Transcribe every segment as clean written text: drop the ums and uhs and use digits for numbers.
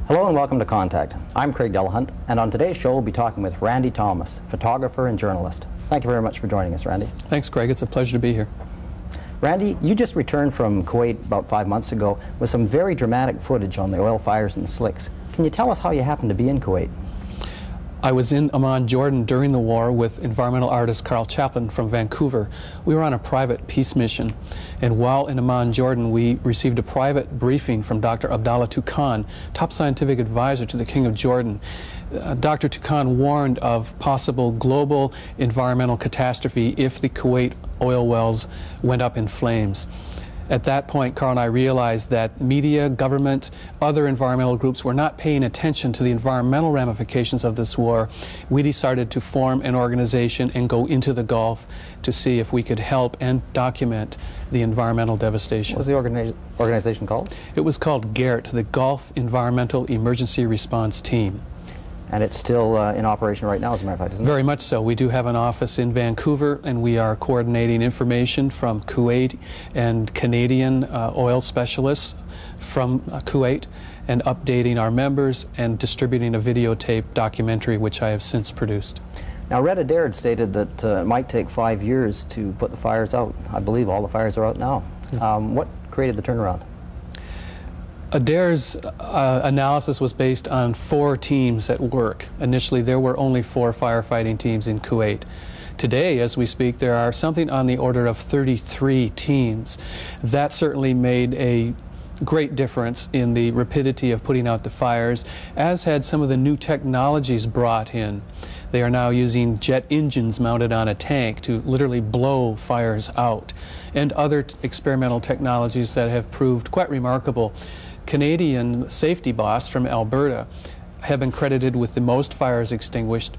Hello and welcome to Contact. I'm Craig Delahunt, and on today's show we'll be talking with Randy Thomas, photographer and journalist. Thank you very much for joining us, Randy. Thanks, Craig. It's a pleasure to be here. Randy, you just returned from Kuwait about 5 months ago with some very dramatic footage on the oil fires and the slicks. Can you tell us how you happened to be in Kuwait? I was in Amman, Jordan during the war with environmental artist Carl Chaplin from Vancouver. We were on a private peace mission, and while in Amman, Jordan, we received a private briefing from Dr. Abdallah Toukan, top scientific advisor to the King of Jordan. Dr. Toukan warned of possible global environmental catastrophe if the Kuwait oil wells went up in flames. At that point, Carl and I realized that media, government, other environmental groups were not paying attention to the environmental ramifications of this war. We decided to form an organization and go into the Gulf to see if we could help and document the environmental devastation. What was the organization called? It was called GERT, the Gulf Environmental Emergency Response Team. And it's still in operation right now, as a matter of fact, isn't it? Very much so. We do have an office in Vancouver, and we are coordinating information from Kuwait and Canadian oil specialists from Kuwait, and updating our members and distributing a videotape documentary, which I have since produced. Now, Red Adair had stated that it might take 5 years to put the fires out. I believe all the fires are out now. What created the turnaround? Adair's analysis was based on 4 teams at work. Initially, there were only 4 firefighting teams in Kuwait. Today, as we speak, there are something on the order of 33 teams. That certainly made a great difference in the rapidity of putting out the fires, as had some of the new technologies brought in. They are now using jet engines mounted on a tank to literally blow fires out, and other experimental technologies that have proved quite remarkable. Canadian safety boss from Alberta have been credited with the most fires extinguished,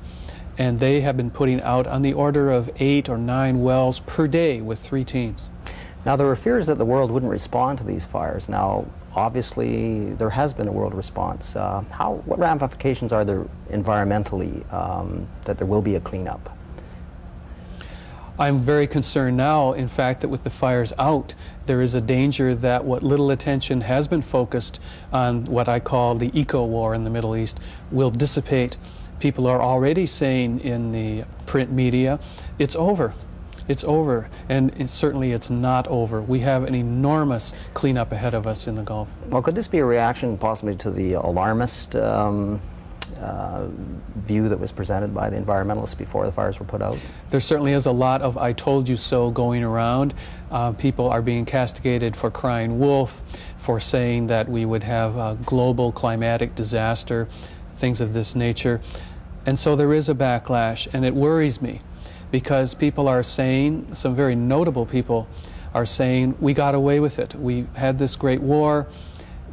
and they have been putting out on the order of 8 or 9 wells per day with 3 teams. Now, there were fears that the world wouldn't respond to these fires. Now, obviously, there has been a world response. What ramifications are there environmentally that there will be a cleanup? I'm very concerned now, in fact, that with the fires out, there is a danger that what little attention has been focused on what I call the Ecowar in the Middle East will dissipate. People are already saying in the print media, it's over. It's over, and certainly it's not over. We have an enormous cleanup ahead of us in the Gulf. Well, could this be a reaction possibly to the alarmist view that was presented by the environmentalists before the fires were put out? There certainly is a lot of "I told you so" going around. People are being castigated for crying wolf, for saying that we would have a global climatic disaster, things of this nature. And so there is a backlash, and it worries me, because people are saying, some very notable people are saying, we got away with it. We had this great war.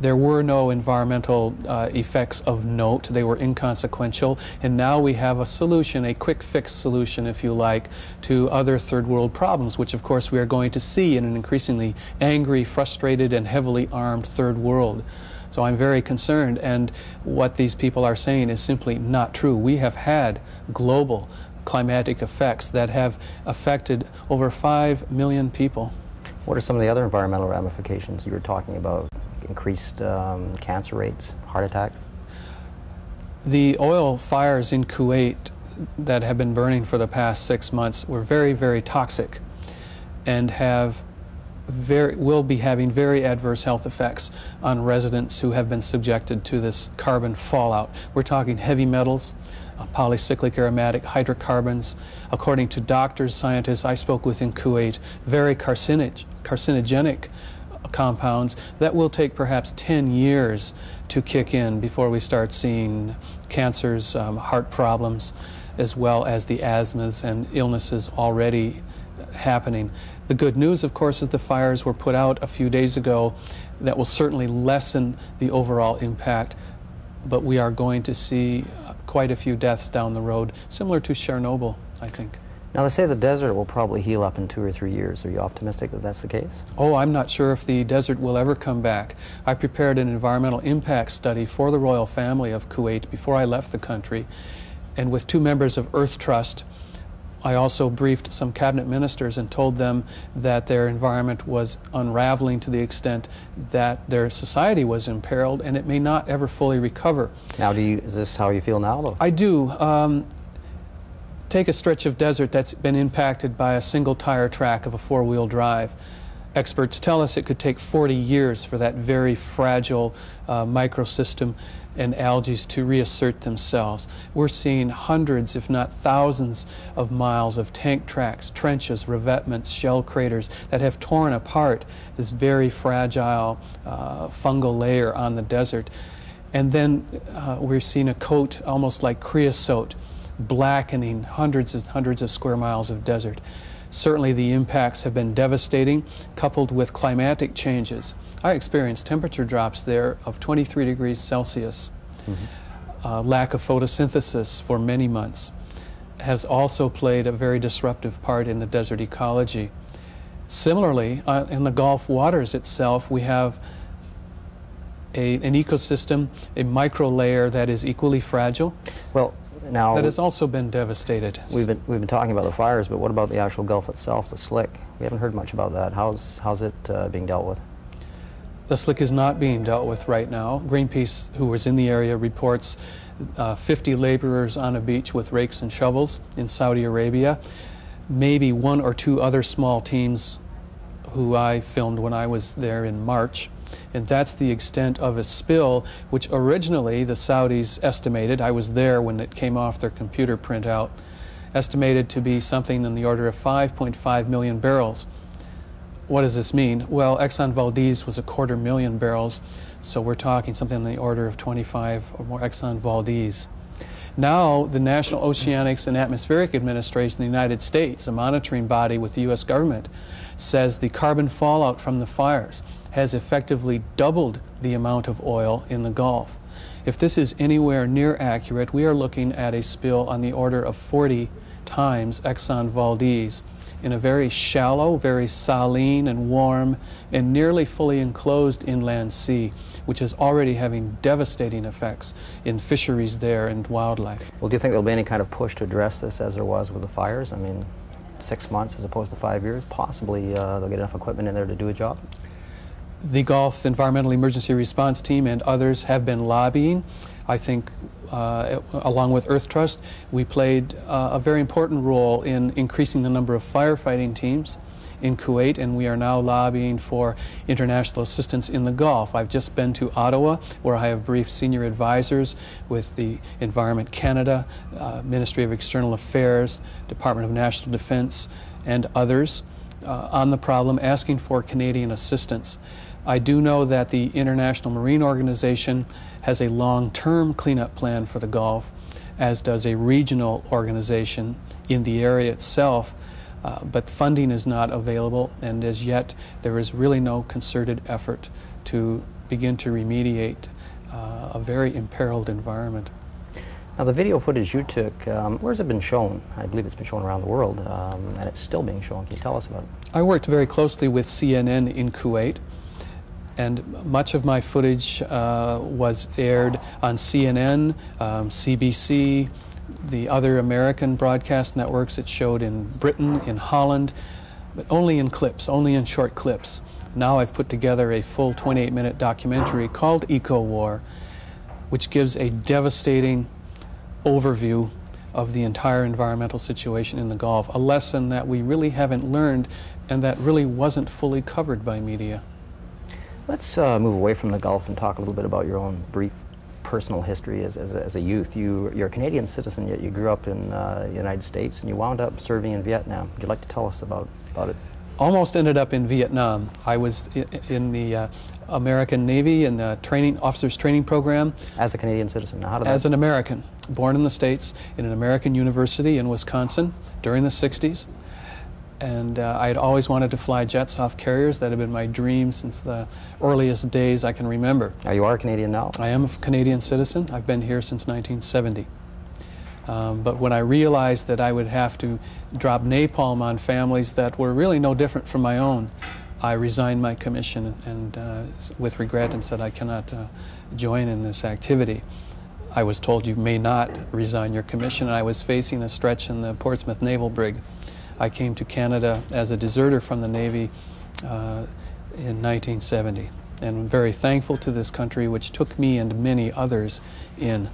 There were no environmental effects of note. They were inconsequential. And now we have a solution, a quick fix solution, if you like, to other third world problems, which of course we are going to see in an increasingly angry, frustrated, and heavily armed third world. So I'm very concerned, and what these people are saying is simply not true. We have had global climatic effects that have affected over 5 million people. What are some of the other environmental ramifications you were talking about? Increased cancer rates, heart attacks? The oil fires in Kuwait that have been burning for the past 6 months were very, very toxic, and will be having very adverse health effects on residents who have been subjected to this carbon fallout. We're talking heavy metals, polycyclic aromatic hydrocarbons. According to doctors, scientists I spoke with in Kuwait, very carcinogenic compounds that will take perhaps 10 years to kick in before we start seeing cancers, heart problems, as well as the asthmas and illnesses already happening. The good news, of course, is the fires were put out a few days ago. That will certainly lessen the overall impact, but we are going to see quite a few deaths down the road, similar to Chernobyl, I think. Now, they say the desert will probably heal up in 2 or 3 years. Are you optimistic that that's the case? Oh, I'm not sure if the desert will ever come back. I prepared an environmental impact study for the royal family of Kuwait before I left the country, and with 2 members of Earth Trust, I also briefed some cabinet ministers and told them that their environment was unraveling to the extent that their society was imperiled and it may not ever fully recover. Now, is this how you feel now, though? I do. Take a stretch of desert that's been impacted by a single tire track of a four-wheel drive. Experts tell us it could take 40 years for that very fragile microsystem and algae to reassert themselves. We're seeing hundreds, if not thousands, of miles of tank tracks, trenches, revetments, shell craters that have torn apart this very fragile fungal layer on the desert. And then we're seeing a coat almost like creosote, blackening hundreds of square miles of desert. Certainly the impacts have been devastating, coupled with climatic changes. I experienced temperature drops there of 23 degrees Celsius. Lack of photosynthesis for many months has also played a very disruptive part in the desert ecology. Similarly, in the Gulf waters itself, we have an ecosystem, a micro layer that is equally fragile. Well, now, that has also been devastated. We've been talking about the fires, but what about the actual Gulf itself, the slick? We haven't heard much about that. How's it being dealt with? The slick is not being dealt with right now. Greenpeace, who was in the area, reports 50 laborers on a beach with rakes and shovels in Saudi Arabia. Maybe one or two other small teams who I filmed when I was there in March. And that's the extent of a spill, which originally the Saudis estimated, I was there when it came off their computer printout, estimated to be something in the order of 5.5 million barrels. What does this mean? Well, Exxon Valdez was 250,000 barrels, so we're talking something in the order of 25 or more Exxon Valdez. Now, the National Oceanics and Atmospheric Administration of the United States, a monitoring body with the U.S. government, says the carbon fallout from the fires has effectively doubled the amount of oil in the Gulf. If this is anywhere near accurate, we are looking at a spill on the order of 40 times Exxon Valdez in a very shallow, very saline and warm and nearly fully enclosed inland sea, which is already having devastating effects in fisheries there and wildlife. Well, do you think there'll be any kind of push to address this as there was with the fires? I mean, 6 months as opposed to 5 years? Possibly they'll get enough equipment in there to do a job? The Gulf Environmental Emergency Response Team and others have been lobbying. I think, along with Earth Trust, we played a very important role in increasing the number of firefighting teams in Kuwait, and we are now lobbying for international assistance in the Gulf. I've just been to Ottawa, where I have briefed senior advisors with the Environment Canada, Ministry of External Affairs, Department of National Defense, and others on the problem, asking for Canadian assistance. I do know that the International Marine Organization has a long-term cleanup plan for the Gulf, as does a regional organization in the area itself, but funding is not available, and as yet there is really no concerted effort to begin to remediate a very imperiled environment. Now, the video footage you took, where's it been shown? I believe it's been shown around the world, and it's still being shown. Can you tell us about it? I worked very closely with CNN in Kuwait, and much of my footage was aired on CNN, CBC, the other American broadcast networks. It showed in Britain, in Holland, but only in clips, only in short clips. Now I've put together a full 28-minute documentary called Ecowar, which gives a devastating overview of the entire environmental situation in the Gulf, a lesson that we really haven't learned and that really wasn't fully covered by media. Let's move away from the Gulf and talk a little bit about your own brief personal history as a youth. You're a Canadian citizen, yet you grew up in the United States, and you wound up serving in Vietnam. Would you like to tell us about it? Almost ended up in Vietnam. I was in the American Navy in the officers training program. As a Canadian citizen? Now, how did as an American, born in the States, in an American university in Wisconsin during the 60s. And I had always wanted to fly jets off carriers. That had been my dream since the earliest days I can remember. Now, you are a Canadian now? I am a Canadian citizen. I've been here since 1970. But when I realized that I would have to drop napalm on families that were really no different from my own, I resigned my commission and with regret and said I cannot join in this activity. I was told you may not resign your commission, and I was facing a stretch in the Portsmouth Naval Brig. I came to Canada as a deserter from the Navy in 1970, and I'm very thankful to this country which took me and many others in.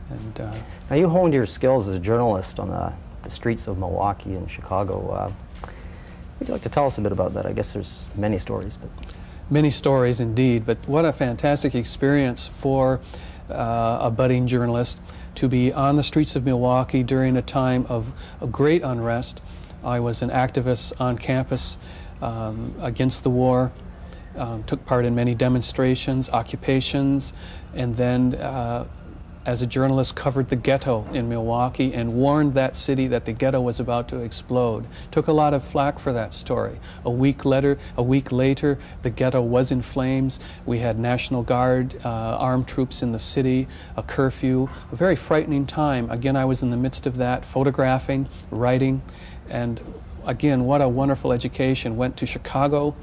And, now you honed your skills as a journalist on the streets of Milwaukee and Chicago. Would you like to tell us a bit about that? I guess there's many stories. But many stories indeed, but what a fantastic experience for a budding journalist to be on the streets of Milwaukee during a time of great unrest. I was an activist on campus against the war, took part in many demonstrations, occupations, and then as a journalist covered the ghetto in Milwaukee and warned that city that the ghetto was about to explode. Took a lot of flack for that story. A week later, the ghetto was in flames. We had National Guard, armed troops in the city, a curfew, a very frightening time. Again, I was in the midst of that, photographing, writing, and again, what a wonderful education. Went to Chicago,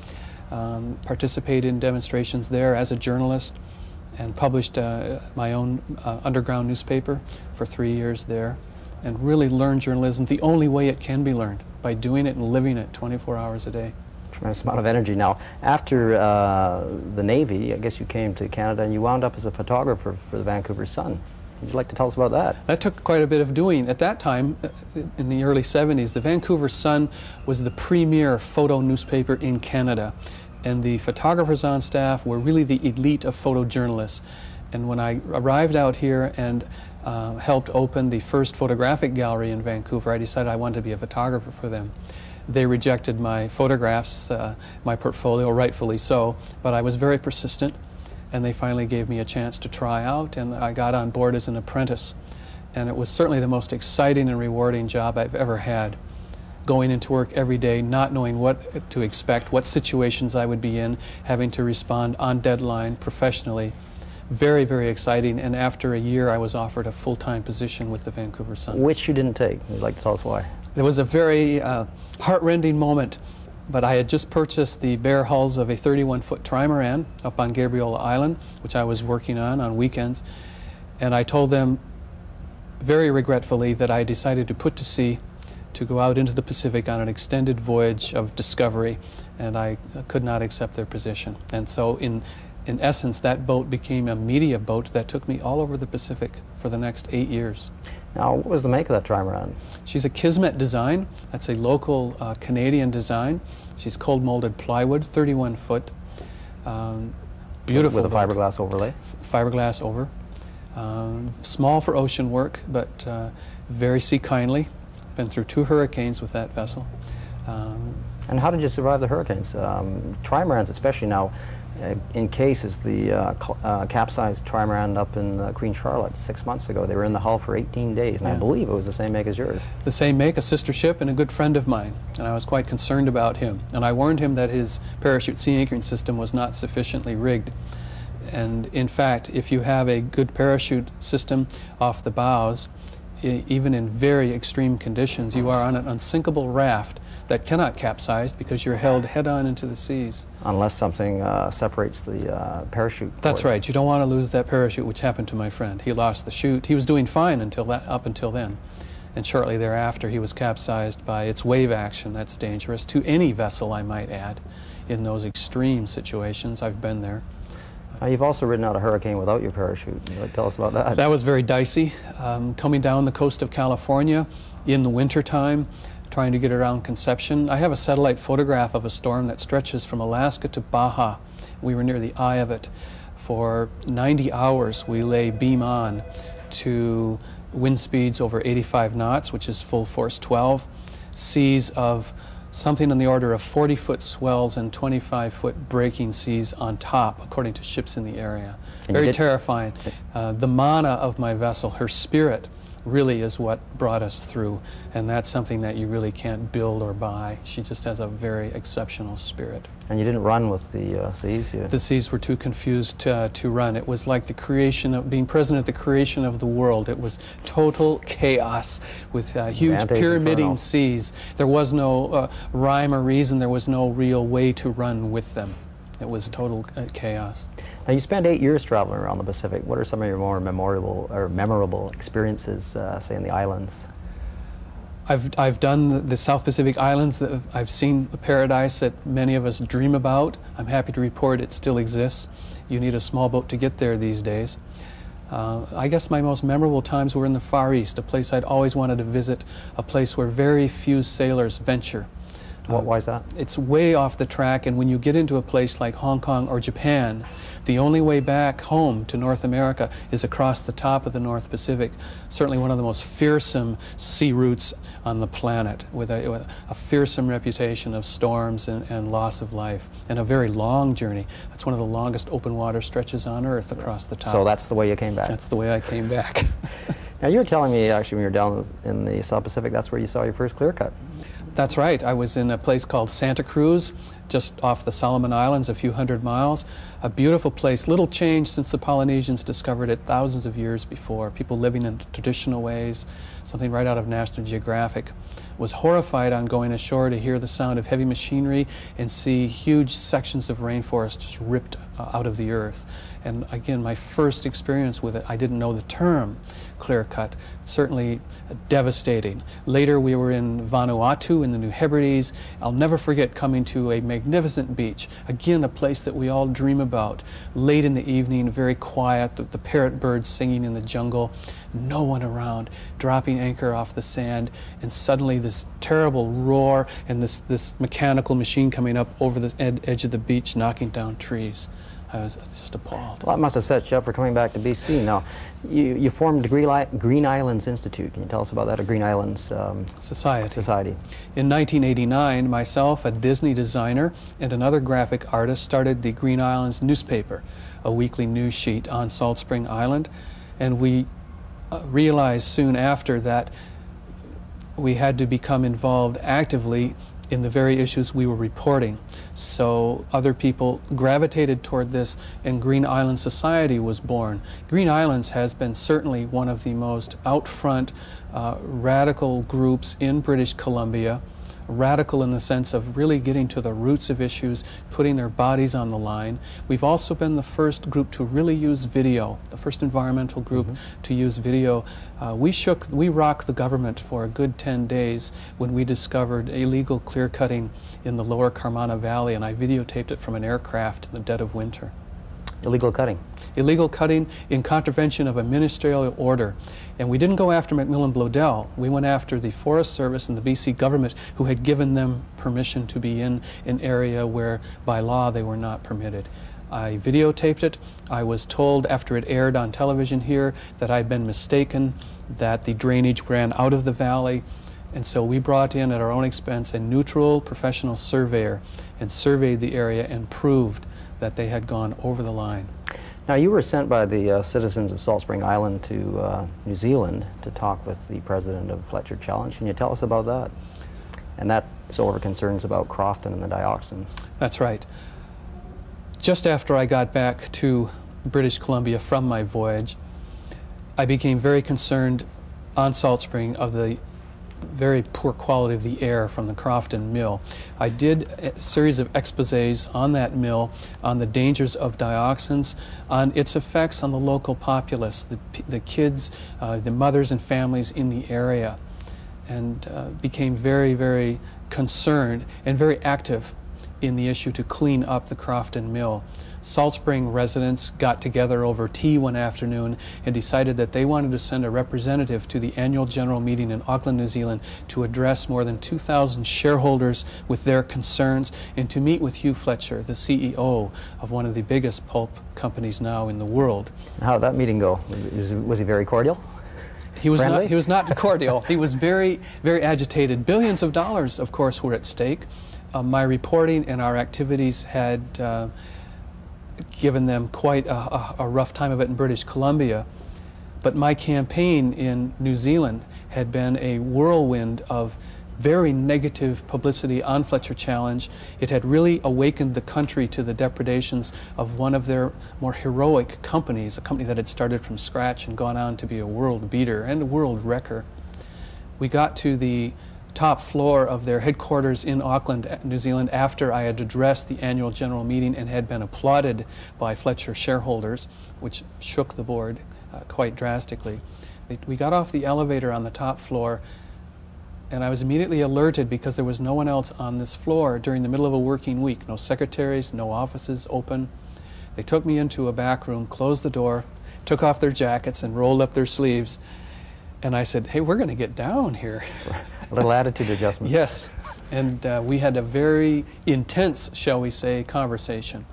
participated in demonstrations there as a journalist, and published my own underground newspaper for 3 years there, and really learned journalism the only way it can be learned, by doing it and living it 24 hours a day. Tremendous amount of energy. Now, after the Navy, I guess you came to Canada and you wound up as a photographer for the Vancouver Sun. Would you like to tell us about that? That took quite a bit of doing. At that time, in the early 70s, the Vancouver Sun was the premier photo newspaper in Canada. And the photographers on staff were really the elite of photojournalists. And when I arrived out here and helped open the first photographic gallery in Vancouver, I decided I wanted to be a photographer for them. They rejected my photographs, my portfolio, rightfully so, but I was very persistent, and they finally gave me a chance to try out, and I got on board as an apprentice. And it was certainly the most exciting and rewarding job I've ever had. Going into work every day, not knowing what to expect, what situations I would be in, having to respond on deadline professionally. Very, very exciting, and after a year I was offered a full-time position with the Vancouver Sun. Which you didn't take. Would you like to tell us why? There was a very heart-rending moment, but I had just purchased the bare hulls of a 31-foot trimaran up on Gabriola Island, which I was working on weekends, and I told them very regretfully that I decided to put to sea, to go out into the Pacific on an extended voyage of discovery, and I could not accept their position. And so in essence, that boat became a media boat that took me all over the Pacific for the next 8 years. Now, what was the make of that trimaran? She's a Kismet design. That's a local Canadian design. She's cold molded plywood, 31 foot. Beautiful. With a fiberglass overlay? Fiberglass over. Small for ocean work, but very sea kindly. Been through 2 hurricanes with that vessel. And how did you survive the hurricanes? Trimarans, especially now, in cases, the capsized trimaran up in Queen Charlotte 6 months ago, they were in the hull for 18 days, and I believe it was the same make as yours. The same make, a sister ship, and a good friend of mine, and I was quite concerned about him. And I warned him that his parachute sea anchoring system was not sufficiently rigged. And in fact, if you have a good parachute system off the bows, even in very extreme conditions, you are on an unsinkable raft that cannot capsize because you're held head-on into the seas. Unless something separates the parachute cord. That's right. You don't want to lose that parachute, which happened to my friend. He lost the chute. He was doing fine up until then. And shortly thereafter, he was capsized by its wave action. That's dangerous to any vessel, I might add, in those extreme situations. I've been there. You've also ridden out a hurricane without your parachute. Can you tell us about that? That was very dicey. Coming down the coast of California in the wintertime, trying to get around Conception. I have a satellite photograph of a storm that stretches from Alaska to Baja. We were near the eye of it. For 90 hours we lay beam on to wind speeds over 85 knots, which is full force 12, seas of something on the order of 40-foot swells and 25-foot breaking seas on top, according to ships in the area. Very terrifying. The mana of my vessel, her spirit, really is what brought us through, and that's something that you really can't build or buy. She just has a very exceptional spirit. And you didn't run with the seas? The seas were too confused to run. It was like the creation of, being present at the creation of the world. It was total chaos with huge pyramiding seas. There was no rhyme or reason. There was no real way to run with them. It was total chaos. Now, you spent 8 years traveling around the Pacific. What are some of your more memorable experiences, say, in the islands? I've done the South Pacific Islands. I've seen the paradise that many of us dream about. I'm happy to report it still exists. You need a small boat to get there these days. I guess my most memorable times were in the Far East, a place I'd always wanted to visit, a place where very few sailors venture. Why is that? It's way off the track, and when you get into a place like Hong Kong or Japan, the only way back home to North America is across the top of the North Pacific. Certainly one of the most fearsome sea routes on the planet, with a fearsome reputation of storms and loss of life, and a very long journey. That's one of the longest open water stretches on Earth across the top. So that's the way you came back? That's the way I came back. Now, you were telling me, actually, when you were down in the South Pacific, that's where you saw your first clear cut. That's right. I was in a place called Santa Cruz, just off the Solomon Islands, a few hundred miles. A beautiful place, little change since the Polynesians discovered it thousands of years before. People living in traditional ways, something right out of National Geographic. Was horrified on going ashore to hear the sound of heavy machinery and see huge sections of rainforest just ripped out of the earth. And again, my first experience with it, I didn't know the term clear cut. Certainly devastating. Later we were in Vanuatu in the New Hebrides. I'll never forget coming to a magnificent beach. Again, a place that we all dream about. Late in the evening, very quiet, the parrot birds singing in the jungle, no one around, dropping anchor off the sand, and suddenly this terrible roar and this mechanical machine coming up over the edge of the beach, knocking down trees. I was just appalled. Well, that must have set you up for coming back to BC. Now, you formed Green Islands Institute. Can you tell us about that, a Green Islands Society? In 1989, myself, a Disney designer, and another graphic artist started the Green Islands newspaper, a weekly news sheet on Saltspring Island, and we realized soon after that we had to become involved actively in the very issues we were reporting. So other people gravitated toward this, and Green Islands Society was born. Green Islands has been certainly one of the most out front, radical groups in British Columbia. Radical in the sense of really getting to the roots of issues, putting their bodies on the line. We've also been the first group to really use video, the first environmental group to use video. We rocked the government for a good 10 days when we discovered illegal clear cutting in the lower Carmana Valley, and I videotaped it from an aircraft in the dead of winter. Illegal cutting? Illegal cutting in contravention of a ministerial order. And we didn't go after Macmillan Bloedel. We went after the Forest Service and the BC government, who had given them permission to be in an area where by law they were not permitted. I videotaped it. I was told after it aired on television here that I'd been mistaken, that the drainage ran out of the valley. And so we brought in at our own expense a neutral professional surveyor and surveyed the area and proved that they had gone over the line. Now, you were sent by the citizens of Salt Spring Island to New Zealand to talk with the president of Fletcher Challenge. Can you tell us about that? And that's over concerns about Crofton and the dioxins. That's right. Just after I got back to British Columbia from my voyage, I became very concerned on Salt Spring of the very poor quality of the air from the Crofton mill. I did a series of exposés on that mill, on the dangers of dioxins, on its effects on the local populace, the kids, the mothers and families in the area, and became very, very concerned and very active in the issue to clean up the Crofton mill. Salt Spring residents got together over tea one afternoon and decided that they wanted to send a representative to the annual general meeting in Auckland, New Zealand, to address more than 2,000 shareholders with their concerns and to meet with Hugh Fletcher, the CEO of one of the biggest pulp companies now in the world. How did that meeting go? Was he very cordial? He was not. He was not cordial. He was very, very agitated. Billions of dollars, of course, were at stake. My reporting and our activities had given them quite a rough time of it in British Columbia, but my campaign in New Zealand had been a whirlwind of very negative publicity on Fletcher Challenge. It had really awakened the country to the depredations of one of their more heroic companies, a company that had started from scratch and gone on to be a world beater and a world wrecker. We got to the top floor of their headquarters in Auckland, New Zealand, after I had addressed the annual general meeting and had been applauded by Fletcher shareholders, which shook the board quite drastically. We got off the elevator on the top floor, and I was immediately alerted because there was no one else on this floor during the middle of a working week. No secretaries, no offices open. They took me into a back room, closed the door, took off their jackets and rolled up their sleeves. And I said, hey, we're going to get down here. A little attitude adjustment. Yes. And we had a very intense, shall we say, conversation.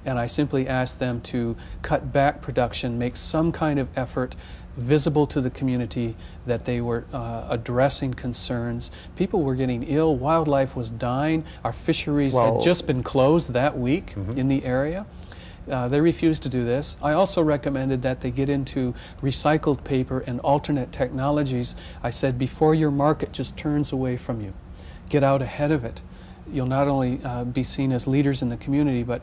And I simply asked them to cut back production, make some kind of effort visible to the community that they were addressing concerns. People were getting ill, wildlife was dying, our fisheries had just been closed that week in the area. They refused to do this. I also recommended that they get into recycled paper and alternate technologies. I said, before your market just turns away from you, get out ahead of it. You'll not only be seen as leaders in the community, but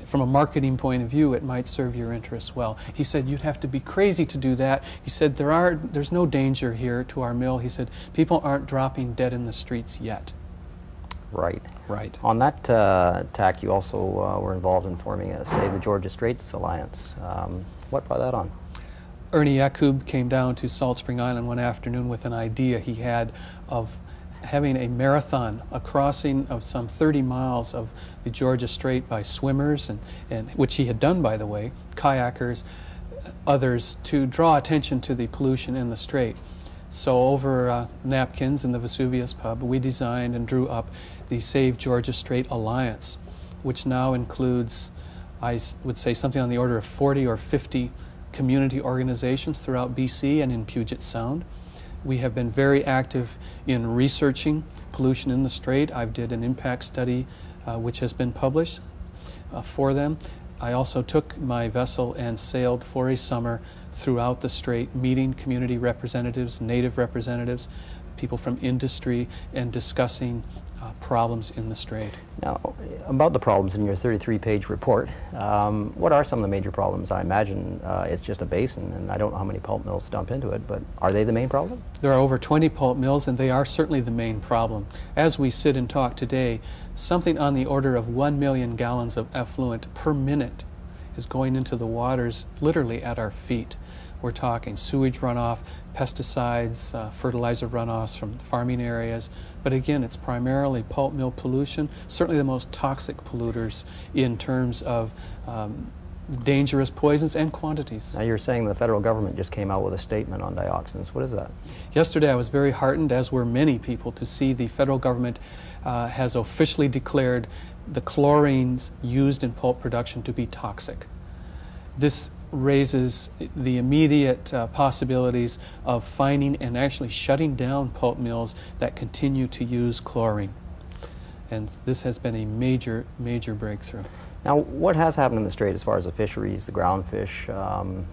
from a marketing point of view, it might serve your interests well. He said, you'd have to be crazy to do that. He said, there's no danger here to our mill. He said, people aren't dropping dead in the streets yet. Right. Right. On that tack, you also were involved in forming a Save the Georgia Straits Alliance. What brought that on? Ernie Yakub came down to Saltspring Island one afternoon with an idea he had of having a marathon, a crossing of some 30 miles of the Georgia Strait by swimmers, and which he had done, by the way, kayakers, others, to draw attention to the pollution in the strait. So over napkins in the Vesuvius pub, we designed and drew up the Save Georgia Strait Alliance, which now includes, I would say, something on the order of 40 or 50 community organizations throughout BC and in Puget Sound. We have been very active in researching pollution in the strait. I did an impact study which has been published for them. I also took my vessel and sailed for a summer throughout the strait, meeting community representatives, native representatives, people from industry, and discussing problems in the strait. Now, about the problems in your 33-page report, what are some of the major problems? I imagine it's just a basin, and I don't know how many pulp mills dump into it, but are they the main problem? There are over 20 pulp mills, and they are certainly the main problem. As we sit and talk today, something on the order of 1 million gallons of effluent per minute is going into the waters literally at our feet. We're talking sewage runoff, pesticides, fertilizer runoffs from farming areas. But again, it's primarily pulp mill pollution, certainly the most toxic polluters in terms of dangerous poisons and quantities. Now, you're saying the federal government just came out with a statement on dioxins. What is that? Yesterday I was very heartened, as were many people, to see the federal government has officially declared the chlorines used in pulp production to be toxic. This raises the immediate possibilities of finding and actually shutting down pulp mills that continue to use chlorine. And this has been a major, major breakthrough. Now, what has happened in the strait as far as the fisheries, the groundfish?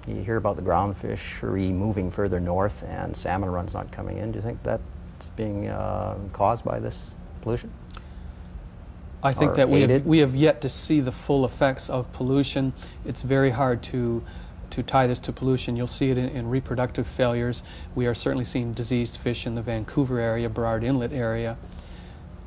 You hear about the ground fishery moving further north and salmon runs not coming in. Do you think that's being caused by this pollution? I think that we have yet to see the full effects of pollution. It's very hard to tie this to pollution. You'll see it in reproductive failures. We are certainly seeing diseased fish in the Vancouver area, Burrard Inlet area.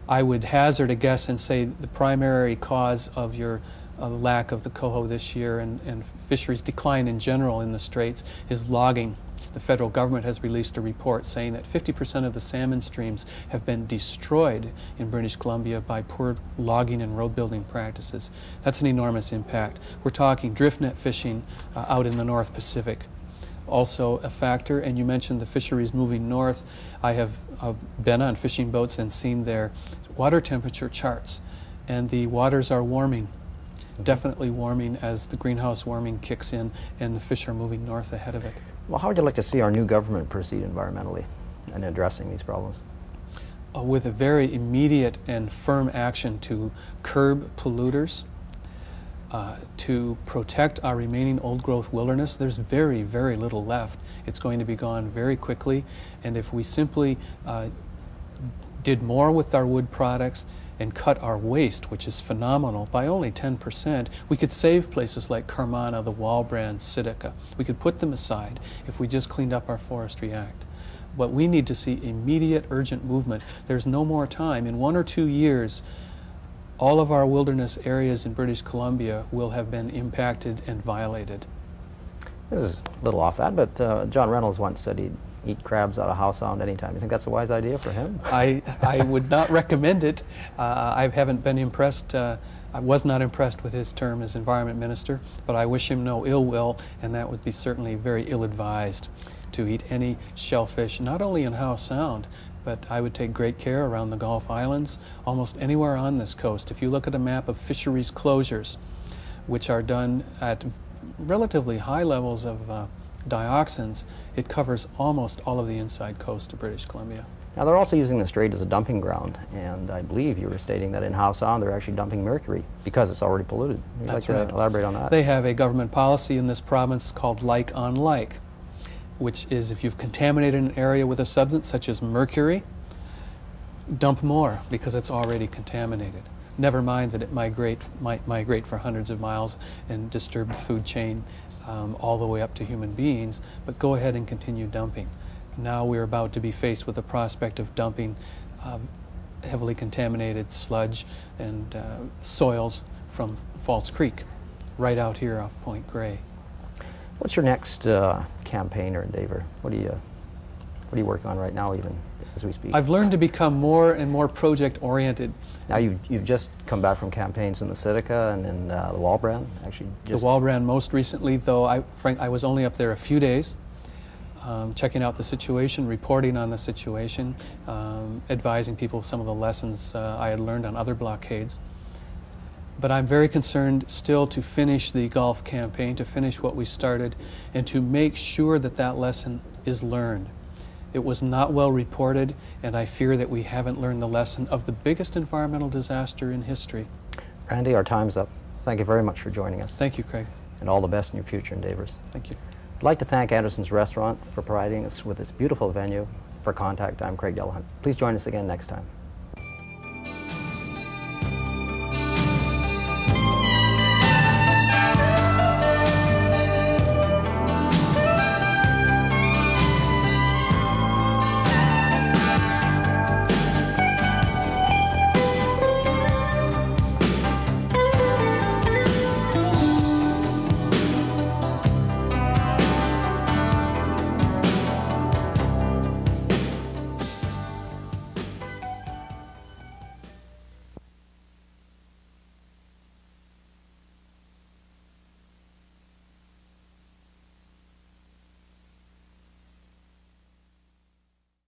I would hazard a guess and say the primary cause of your lack of the coho this year and fisheries decline in general in the straits is logging. The federal government has released a report saying that 50% of the salmon streams have been destroyed in British Columbia by poor logging and road building practices. That's an enormous impact. We're talking drift net fishing out in the North Pacific. Also a factor, and you mentioned the fisheries moving north. I have been on fishing boats and seen their water temperature charts, and the waters are warming, definitely warming as the greenhouse warming kicks in and the fish are moving north ahead of it. Well, how would you like to see our new government proceed environmentally in addressing these problems? With a very immediate and firm action to curb polluters, to protect our remaining old-growth wilderness. There's very, very little left. It's going to be gone very quickly, and if we simply did more with our wood products and cut our waste, which is phenomenal, by only 10%, we could save places like Carmana, the Wallbrand, Sitka. We could put them aside if we just cleaned up our Forestry Act. But we need to see immediate, urgent movement. There's no more time. In 1 or 2 years, all of our wilderness areas in British Columbia will have been impacted and violated. This is a little off that, but John Reynolds once said he'd eat crabs out of house sound anytime. You think that's a wise idea for him? I would not recommend it. I haven't been impressed. I was not impressed with his term as Environment Minister, but I wish him no ill will, and that would be certainly very ill-advised to eat any shellfish, not only in Howe Sound, but I would take great care around the Gulf Islands, almost anywhere on this coast. If you look at a map of fisheries closures, which are done at relatively high levels of dioxins, it covers almost all of the inside coast of British Columbia. Now they're also using the strait as a dumping ground, and I believe you were stating that in Howe Sound they're actually dumping mercury because it's already polluted. Would you like to elaborate on that? They have a government policy in this province called like on like, which is if you've contaminated an area with a substance such as mercury, dump more because it's already contaminated. Never mind that it might migrate for hundreds of miles and disturb the food chain all the way up to human beings, but go ahead and continue dumping. Now we're about to be faced with the prospect of dumping heavily contaminated sludge and soils from Falls Creek, right out here off Point Grey. What's your next campaign or endeavor? What are you working on right now, even as we speak? I've learned to become more and more project-oriented. Now you've just come back from campaigns in the Sitka and in the Walbrand, actually. The Walbrand most recently, though I was only up there a few days, checking out the situation, reporting on the situation, advising people some of the lessons I had learned on other blockades. But I'm very concerned still to finish the Gulf campaign, to finish what we started, and to make sure that that lesson is learned. It was not well reported, and I fear that we haven't learned the lesson of the biggest environmental disaster in history. Randy, our time's up. Thank you very much for joining us. Thank you, Craig. And all the best in your future endeavors. Thank you. I'd like to thank Anderson's Restaurant for providing us with this beautiful venue. For Contact, I'm Craig Delahunt. Please join us again next time.